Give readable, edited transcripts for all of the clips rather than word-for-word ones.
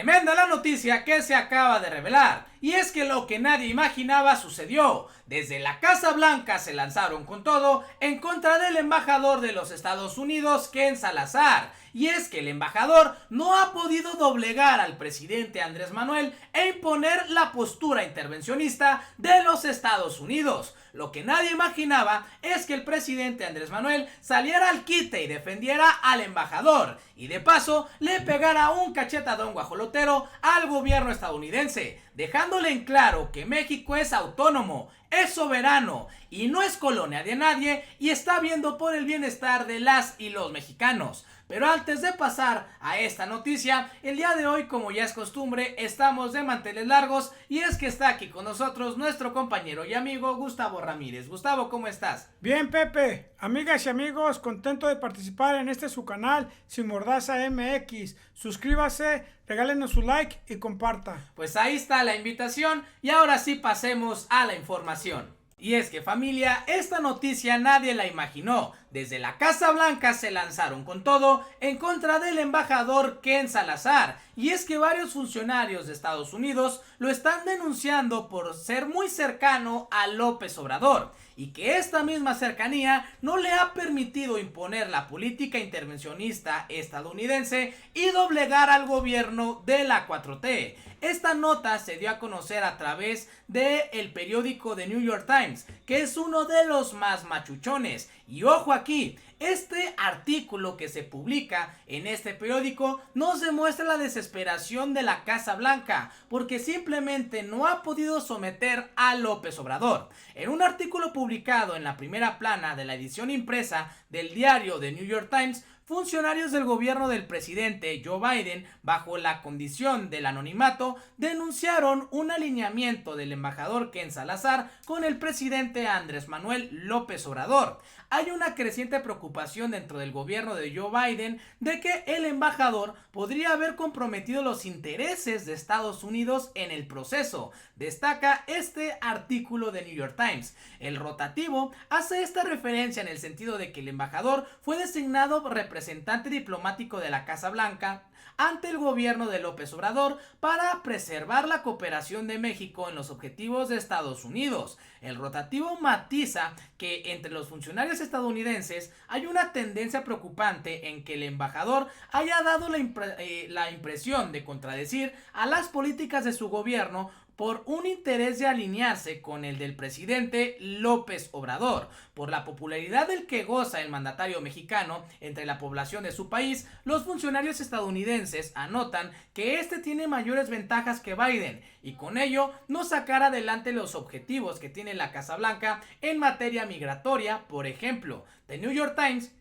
Tremenda la noticia que se acaba de revelar, y es que lo que nadie imaginaba sucedió. Desde la Casa Blanca se lanzaron con todo en contra del embajador de los Estados Unidos, Ken Salazar, y es que el embajador no ha podido doblegar al presidente Andrés Manuel e imponer la postura intervencionista de los Estados Unidos. Lo que nadie imaginaba es que el presidente Andrés Manuel saliera al quite y defendiera al embajador, y de paso le pegara un cachetadón guajolotero al gobierno estadounidense, dejándole en claro que México es autónomo, es soberano y no es colonia de nadie, y está viendo por el bienestar de las y los mexicanos. Pero antes de pasar a esta noticia, el día de hoy, como ya es costumbre, estamos de manteles largos, y es que está aquí con nosotros nuestro compañero y amigo Gustavo Ramírez. Gustavo, ¿cómo estás? Bien, Pepe, amigas y amigos, contento de participar en este su canal Sin Mordaza MX. Suscríbase, regálenos su like y comparta. Pues ahí está la invitación, y ahora sí pasemos a la información. Y es que, familia, esta noticia nadie la imaginó. Desde la Casa Blanca se lanzaron con todo en contra del embajador Ken Salazar, y es que varios funcionarios de Estados Unidos lo están denunciando por ser muy cercano a López Obrador, y que esta misma cercanía no le ha permitido imponer la política intervencionista estadounidense y doblegar al gobierno de la 4T. Esta nota se dio a conocer a través del periódico The New York Times, que es uno de los más machuchones. Y ojo aquí, este artículo que se publica en este periódico nos demuestra la desesperación de la Casa Blanca, porque simplemente no ha podido someter a López Obrador. En un artículo publicado en la primera plana de la edición impresa del diario The New York Times, funcionarios del gobierno del presidente Joe Biden, bajo la condición del anonimato, denunciaron un alineamiento del embajador Ken Salazar con el presidente Andrés Manuel López Obrador. Hay una creciente preocupación dentro del gobierno de Joe Biden de que el embajador podría haber comprometido los intereses de Estados Unidos en el proceso, destaca este artículo de New York Times. El rotativo hace esta referencia en el sentido de que el embajador fue designado representante diplomático de la Casa Blanca ante el gobierno de López Obrador para preservar la cooperación de México en los objetivos de Estados Unidos. El rotativo matiza que entre los funcionarios estadounidenses hay una tendencia preocupante en que el embajador haya dado la impresión de contradecir a las políticas de su gobierno por un interés de alinearse con el del presidente López Obrador. Por la popularidad del que goza el mandatario mexicano entre la población de su país, los funcionarios estadounidenses anotan que este tiene mayores ventajas que Biden, y con ello no sacar adelante los objetivos que tiene la Casa Blanca en materia migratoria. Por ejemplo, The New York Times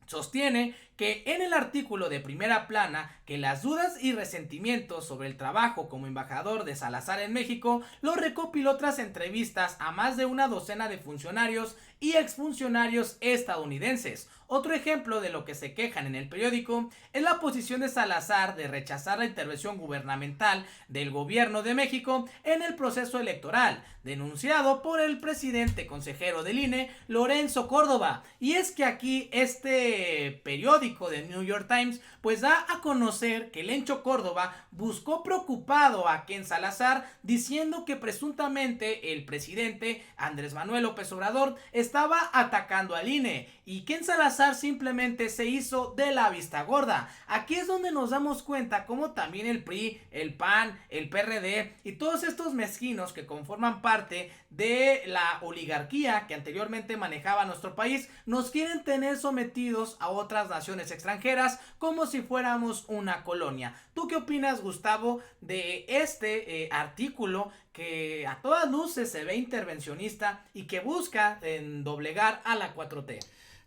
sostiene que en el artículo de primera plana que las dudas y resentimientos sobre el trabajo como embajador de Salazar en México lo recopiló tras entrevistas a más de una docena de funcionarios y exfuncionarios estadounidenses. Otro ejemplo de lo que se quejan en el periódico es la posición de Salazar de rechazar la intervención gubernamental del gobierno de México en el proceso electoral, denunciado por el presidente consejero del INE, Lorenzo Córdoba. Y es que aquí este periódico de New York Times pues da a conocer que Lencho Córdoba buscó preocupado a Ken Salazar, diciendo que presuntamente el presidente Andrés Manuel López Obrador estaba atacando al INE, y Ken Salazar simplemente se hizo de la vista gorda. Aquí es donde nos damos cuenta cómo también el PRI, el PAN, el PRD y todos estos mezquinos que conforman parte de la oligarquía que anteriormente manejaba nuestro país nos quieren tener sometidos a otras naciones extranjeras como si fuéramos una colonia. ¿Tú qué opinas, Gustavo, de este artículo que a todas luces se ve intervencionista y que busca doblegar a la 4T?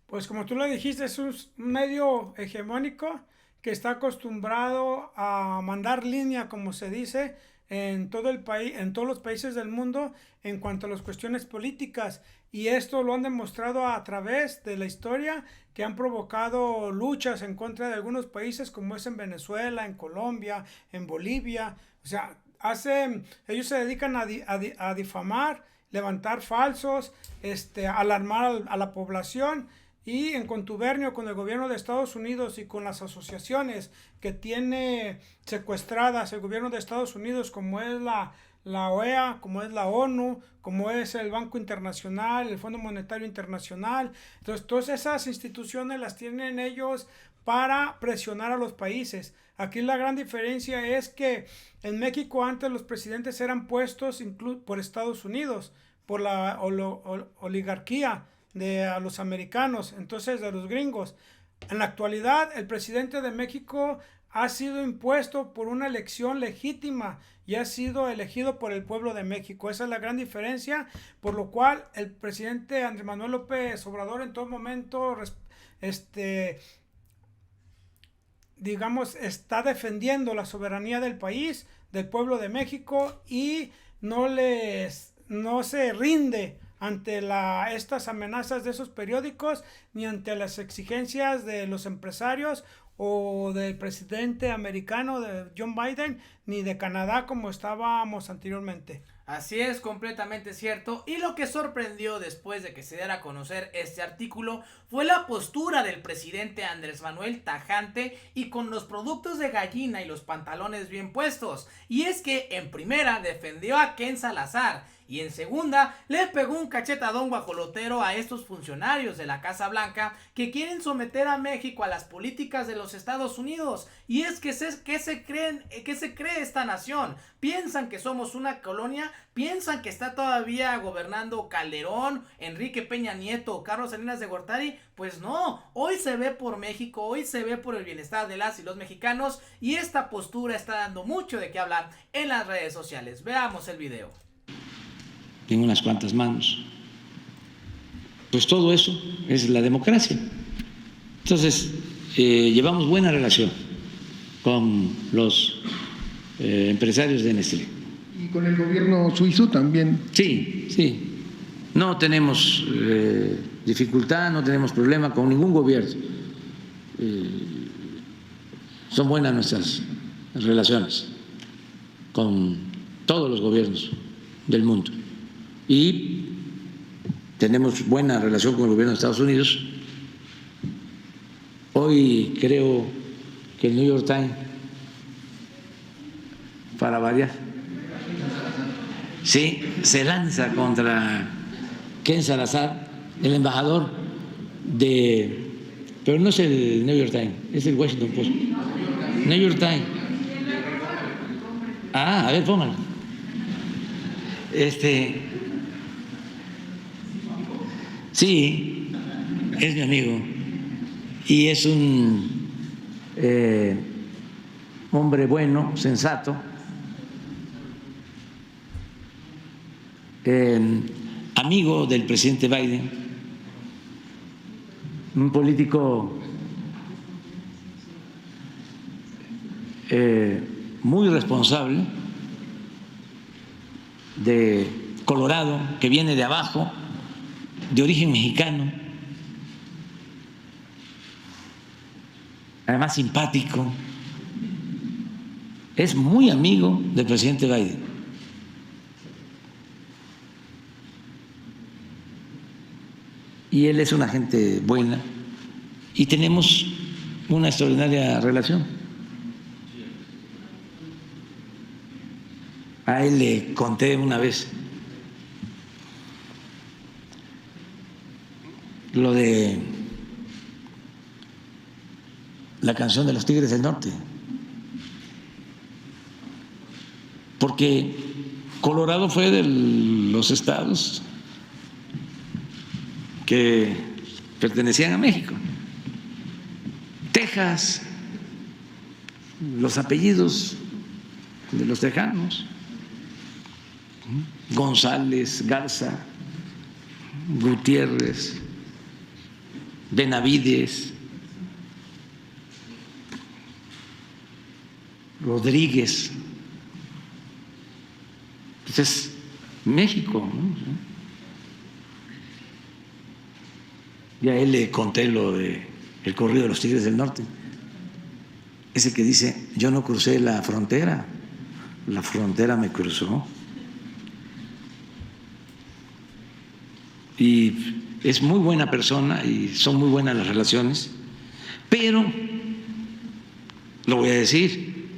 Pues como tú lo dijiste, es un medio hegemónico que está acostumbrado a mandar línea, como se dice, en todo el país, en todos los países del mundo en cuanto a las cuestiones políticas, y esto lo han demostrado a través de la historia, que han provocado luchas en contra de algunos países, como es en Venezuela, en Colombia, en Bolivia. O sea, ellos se dedican a difamar, levantar falsos, alarmar a la población, y en contubernio con el gobierno de Estados Unidos y con las asociaciones que tiene secuestradas el gobierno de Estados Unidos, como es la OEA, como es la ONU, como es el Banco Internacional, el Fondo Monetario Internacional. Entonces, todas esas instituciones las tienen ellos para presionar a los países. Aquí la gran diferencia es que en México antes los presidentes eran puestos por Estados Unidos, por la oligarquía de los americanos, entonces de los gringos. En la actualidad, el presidente de México ha sido impuesto por una elección legítima y ha sido elegido por el pueblo de México. Esa es la gran diferencia, por lo cual el presidente Andrés Manuel López Obrador en todo momento digamos, está defendiendo la soberanía del país, del pueblo de México, y no se rinde ante estas amenazas de esos periódicos, ni ante las exigencias de los empresarios o del presidente americano, de John Biden, ni de Canadá como estábamos anteriormente. Así es, completamente cierto. Y lo que sorprendió después de que se diera a conocer este artículo fue la postura del presidente Andrés Manuel, tajante y con los productos de gallina y los pantalones bien puestos. Y es que en primera defendió a Ken Salazar y en segunda le pegó un cachetadón guajolotero a estos funcionarios de la Casa Blanca que quieren someter a México a las políticas de los Estados Unidos. Y es que ¿qué se cree esta nación? Piensan que somos una colonia, piensan que está todavía gobernando Calderón, Enrique Peña Nieto o Carlos Salinas de Gortari. Pues no, hoy se ve por México, hoy se ve por el bienestar de las y los mexicanos, y esta postura está dando mucho de qué hablar en las redes sociales. Veamos el video. En unas cuantas manos. Pues todo eso es la democracia. Entonces, llevamos buena relación con los empresarios de Nestlé. ¿Y con el gobierno suizo también? Sí, sí. No tenemos dificultad, no tenemos problema con ningún gobierno. Son buenas nuestras relaciones con todos los gobiernos del mundo. Y tenemos buena relación con el gobierno de Estados Unidos. Hoy creo que el New York Times, para variar, sí, se lanza contra Ken Salazar, el embajador pero no es el New York Times, es el Washington Post. New York Times. A ver, póngalo. Sí, es mi amigo y es un hombre bueno, sensato, amigo del presidente Biden, un político muy responsable, de Colorado, que viene de abajo, de origen mexicano, además simpático, es muy amigo del presidente Biden. Y él es una gente buena y tenemos una extraordinaria relación. A él le conté una vez lo de la canción de los Tigres del Norte, porque Colorado fue de los estados que pertenecían a México. Texas, los apellidos de los tejanos, González, Garza, Gutiérrez, Benavides, Rodríguez, pues es México, ¿no? Y a él le conté lo de el corrido de los Tigres del Norte, ese que dice: yo no crucé la frontera me cruzó. Y es muy buena persona y son muy buenas las relaciones, pero, lo voy a decir,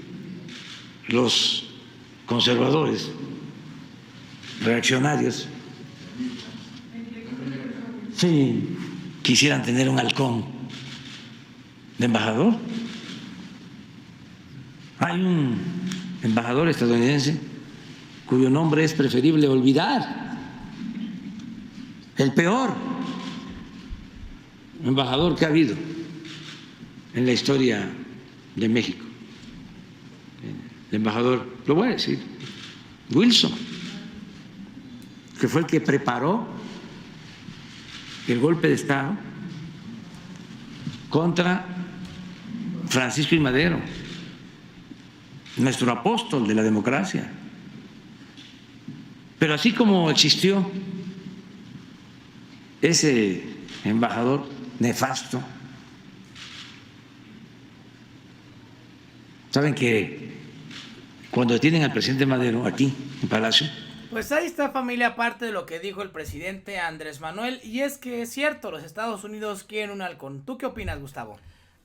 los conservadores, reaccionarios, sí, quisieran tener un halcón de embajador. Hay un embajador estadounidense cuyo nombre es preferible olvidar, el peor embajador que ha habido en la historia de México. El embajador, lo voy a decir, Wilson, que fue el que preparó el golpe de Estado contra Francisco I. Madero, nuestro apóstol de la democracia. Pero así como existió ese embajador nefasto, saben que cuando tienen al presidente Madero aquí en Palacio, pues ahí está, familia, parte de lo que dijo el presidente Andrés Manuel, y es que es cierto, los Estados Unidos quieren un halcón. ¿Tú qué opinas, Gustavo?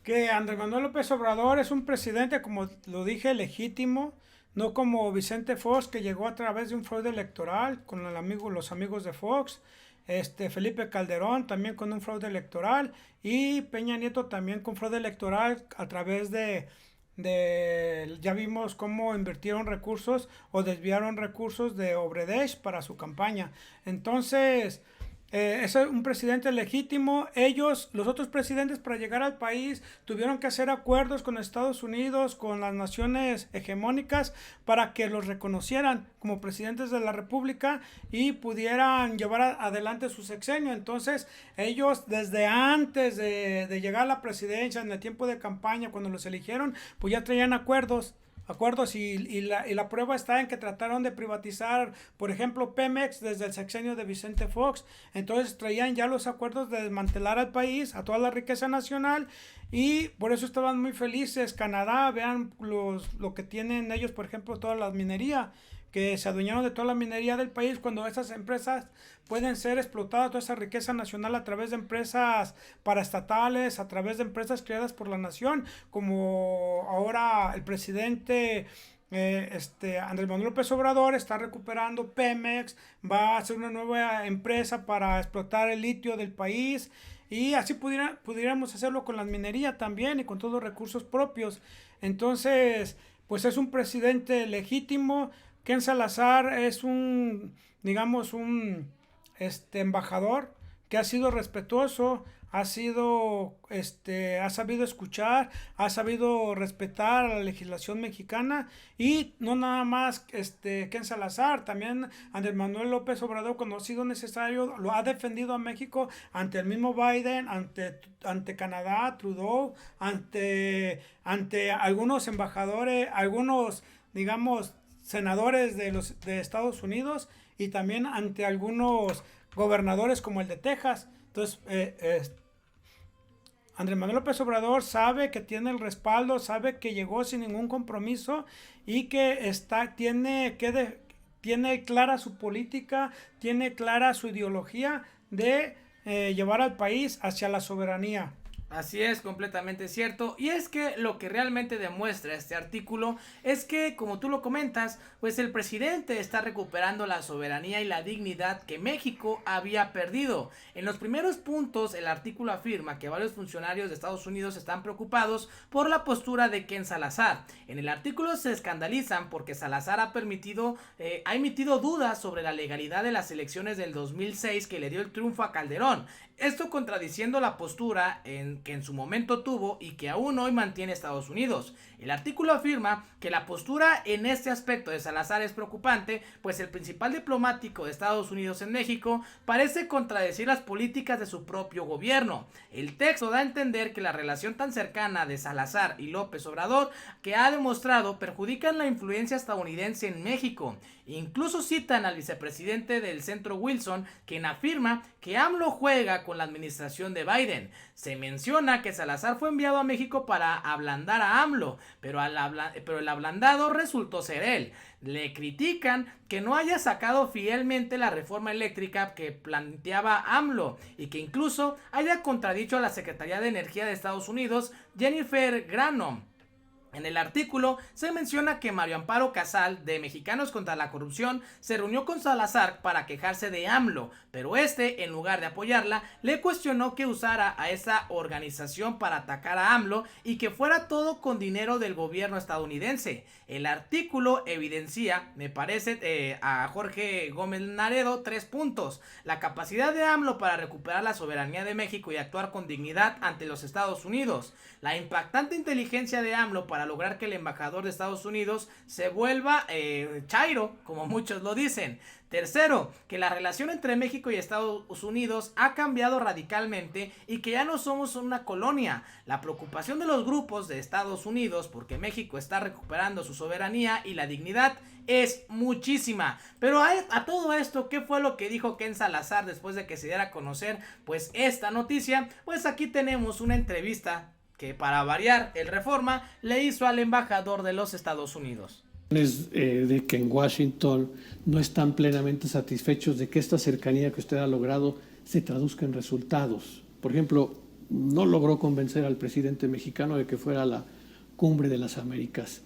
Que Andrés Manuel López Obrador es un presidente, como lo dije, legítimo, no como Vicente Fox, que llegó a través de un fraude electoral con los amigos de Fox, Felipe Calderón también con un fraude electoral, y Peña Nieto también con fraude electoral a través ya vimos cómo invirtieron recursos o desviaron recursos de Odebrecht para su campaña. Entonces, es un presidente legítimo. Los otros presidentes, para llegar al país tuvieron que hacer acuerdos con Estados Unidos, con las naciones hegemónicas, para que los reconocieran como presidentes de la República y pudieran llevar adelante su sexenio. Entonces ellos, desde antes de llegar a la presidencia, en el tiempo de campaña, cuando los eligieron, pues ya traían acuerdos y la prueba está en que trataron de privatizar, por ejemplo, Pemex desde el sexenio de Vicente Fox. Entonces traían ya los acuerdos de desmantelar al país, a toda la riqueza nacional, y por eso estaban muy felices. Canadá, vean lo que tienen ellos, por ejemplo, toda la minería, que se adueñaron de toda la minería del país, cuando esas empresas pueden ser explotadas, toda esa riqueza nacional, a través de empresas paraestatales, a través de empresas creadas por la nación, como ahora el presidente Andrés Manuel López Obrador está recuperando Pemex, va a hacer una nueva empresa para explotar el litio del país, y así pudiéramos hacerlo con la minería también y con todos los recursos propios. Entonces, pues es un presidente legítimo. Ken Salazar es un embajador que ha sido respetuoso, ha sabido escuchar, ha sabido respetar a la legislación mexicana, y no nada más Ken Salazar, también Andrés Manuel López Obrador, cuando ha sido necesario, lo ha defendido a México ante el mismo Biden, ante Canadá, Trudeau, ante algunos embajadores, algunos, senadores de Estados Unidos, y también ante algunos gobernadores como el de Texas. Entonces, Andrés Manuel López Obrador sabe que tiene el respaldo, sabe que llegó sin ningún compromiso, y que tiene clara su política, tiene clara su ideología de llevar al país hacia la soberanía. Así es, completamente cierto. Y es que lo que realmente demuestra este artículo es que, como tú lo comentas, pues el presidente está recuperando la soberanía y la dignidad que México había perdido. En los primeros puntos, el artículo afirma que varios funcionarios de Estados Unidos están preocupados por la postura de Ken Salazar. En el artículo se escandalizan porque Salazar ha emitido dudas sobre la legalidad de las elecciones del 2006 que le dio el triunfo a Calderón. Esto contradiciendo la postura que en su momento tuvo y que aún hoy mantiene Estados Unidos. El artículo afirma que la postura en este aspecto de Salazar es preocupante, pues el principal diplomático de Estados Unidos en México parece contradecir las políticas de su propio gobierno. El texto da a entender que la relación tan cercana de Salazar y López Obrador, que ha demostrado, perjudican la influencia estadounidense en México. Incluso citan al vicepresidente del Centro Wilson, quien afirma que AMLO juega con con la administración de Biden. Se menciona que Salazar fue enviado a México para ablandar a AMLO, pero el ablandado resultó ser él. Le critican que no haya sacado fielmente la reforma eléctrica que planteaba AMLO y que incluso haya contradicho a la Secretaría de Energía de Estados Unidos, Jennifer Granholm. En el artículo se menciona que Mario Amparo Casal, de Mexicanos contra la Corrupción, se reunió con Salazar para quejarse de AMLO, pero en lugar de apoyarla, le cuestionó que usara a esa organización para atacar a AMLO y que fuera todo con dinero del gobierno estadounidense. El artículo evidencia, me parece, a Jorge Gómez Naredo, 3 puntos. La capacidad de AMLO para recuperar la soberanía de México y actuar con dignidad ante los Estados Unidos. La impactante inteligencia de AMLO para lograr que el embajador de Estados Unidos se vuelva chairo, como muchos lo dicen. Tercero, que la relación entre México y Estados Unidos ha cambiado radicalmente y que ya no somos una colonia. La preocupación de los grupos de Estados Unidos porque México está recuperando su soberanía y la dignidad es muchísima. Pero a todo esto, ¿qué fue lo que dijo Ken Salazar después de que se diera a conocer pues esta noticia? Pues aquí tenemos una entrevista que, para variar, el Reforma le hizo al embajador de los Estados Unidos. De que en Washington no están plenamente satisfechos de que esta cercanía que usted ha logrado se traduzca en resultados. Por ejemplo, no logró convencer al presidente mexicano de que fuera a la Cumbre de las Américas.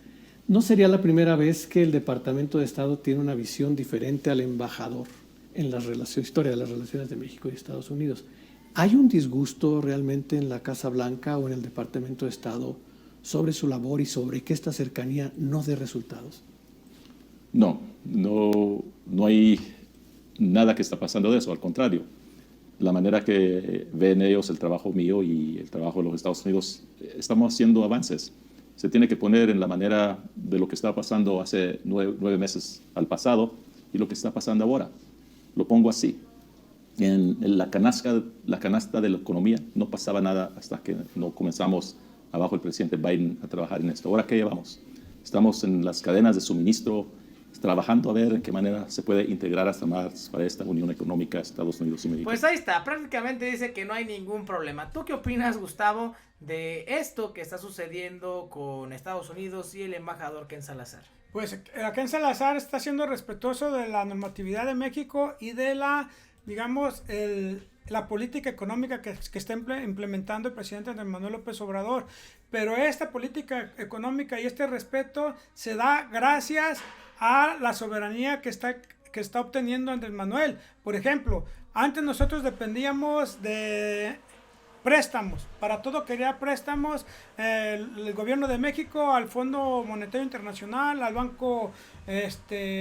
No sería la primera vez que el Departamento de Estado tiene una visión diferente al embajador en la historia de las relaciones de México y Estados Unidos. ¿Hay un disgusto realmente en la Casa Blanca o en el Departamento de Estado sobre su labor y sobre que esta cercanía no dé resultados? No hay nada que está pasando de eso, al contrario. La manera que ven ellos el trabajo mío y el trabajo de los Estados Unidos, estamos haciendo avances. Se tiene que poner en la manera de lo que estaba pasando hace 9 meses al pasado y lo que está pasando ahora. Lo pongo así. En la canasta de la economía no pasaba nada hasta que no comenzamos abajo el presidente Biden a trabajar en esto. ¿Ahora qué llevamos? Estamos en las cadenas de suministro, trabajando a ver en qué manera se puede integrar hasta más para esta unión económica Estados Unidos y México. Pues ahí está, prácticamente dice que no hay ningún problema. ¿Tú qué opinas, Gustavo, de esto que está sucediendo con Estados Unidos y el embajador Ken Salazar? Pues Ken Salazar está siendo respetuoso de la normatividad de México y de la, digamos, la política económica que está implementando el presidente Andrés Manuel López Obrador. Pero esta política económica y este respeto se da gracias a la soberanía que está obteniendo Andrés Manuel. Por ejemplo, antes nosotros dependíamos de préstamos, para todo quería préstamos, el gobierno de México al Fondo Monetario Internacional, al Banco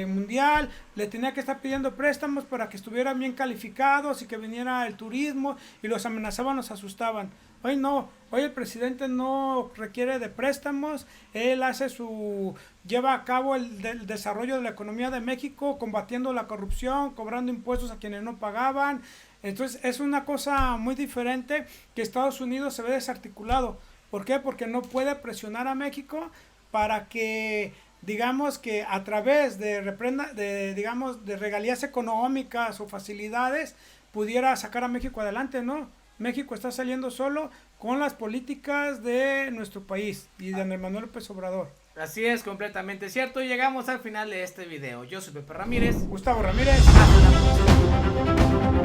Mundial, le tenía que estar pidiendo préstamos para que estuvieran bien calificados y que viniera el turismo, y los amenazaban, los asustaban. Hoy no, hoy el presidente no requiere de préstamos, él lleva a cabo el desarrollo de la economía de México, combatiendo la corrupción, cobrando impuestos a quienes no pagaban. Entonces es una cosa muy diferente que Estados Unidos se ve desarticulado. ¿Por qué? Porque no puede presionar a México para que, digamos, que a través de regalías económicas o facilidades pudiera sacar a México adelante, ¿no? México está saliendo solo con las políticas de nuestro país y de Andrés Manuel López Obrador. Así es, completamente cierto. Llegamos al final de este video. Yo soy Pepe Ramírez. Gustavo Ramírez. Hasta la próxima.